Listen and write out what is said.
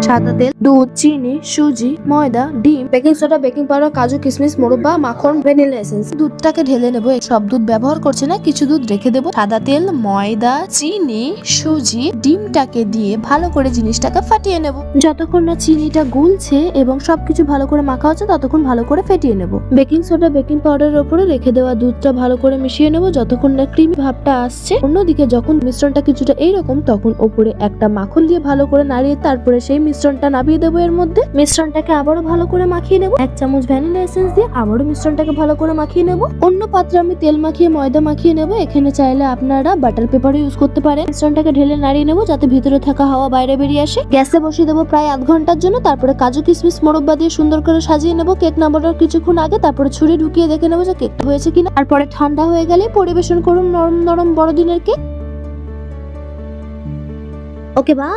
সাদা তেল, দুধ, চিনি, সুজি, ময়দা, ডিম, বেকিং সোডা, বেকিং পাউডার, কাজু, কিশমিশ, মোরব্বা, মাখন, ভ্যানিলা এসেন্স। দুধটাকে ঢেলে নেবো, সব দুধ ব্যবহার করছে না, কিছু দুধ রেখে দেবো। সাদা তেল, ময়দা, চিনি, সুজি, ডিমটাকে দিয়ে ভালো করে জিনিসটাকে ফাটিয়ে নেব। যতক্ষণ না চিনিটা গুলছে এবং সবকিছু ভালো করে মাখা হচ্ছে ততক্ষণ ভালো করে ফেটিয়ে নেব। বেকিং সোডা, বেকিং পাউডারের উপরে রেখে দেওয়া দুধটা ভালো করে মিশিয়ে নেব যতক্ষণ না ক্রিমি ভাবটা আসছে। অন্যদিকে যখন মিশ্রণটা কিছুটা এইরকম, তখন উপরে একটা মাখন দিয়ে ভালো করে নাড়িয়ে তারপরে সেই মিশ্রণটা নামিয়ে দেবো। এর মধ্যে মিশ্রণটাকে আবারও ভালো করে মাখিয়ে নেব। 1 চামচ ভ্যানিলা এসেন্স দিয়ে আবারও মিশ্রণটাকে ভালো করে মাখিয়ে নেব। অন্য পাত্রে আমি তেল মাখিয়ে ময়দা মাখিয়ে নেব। এখানে চাইলে আপনারা বাটার পেপারও ইউজ করতে পারেন। মিশ্রণটাকে ঢেলে নাড়িয়ে নেব যাতে ভিতরে থাকা হাওয়া বাইরে বেরিয়ে আসে। গ্যাসে বসিয়ে দেবো প্রায় আধ ঘন্টার জন্য। তারপরে কাজু, কিশমিশ, মোরব্বা দিয়ে সুন্দর করে সাজিয়ে নেব কেক নামানোর কিছুক্ষণ আগে। তারপরে ছুরি ঢুকিয়ে দেখে নেবো যে কেকটা হয়েছে কিনা। তারপরে ঠান্ডা হয়ে গেলে পরিবেশন করুন নরম নরম বড়দিনের কেক। Okay, by.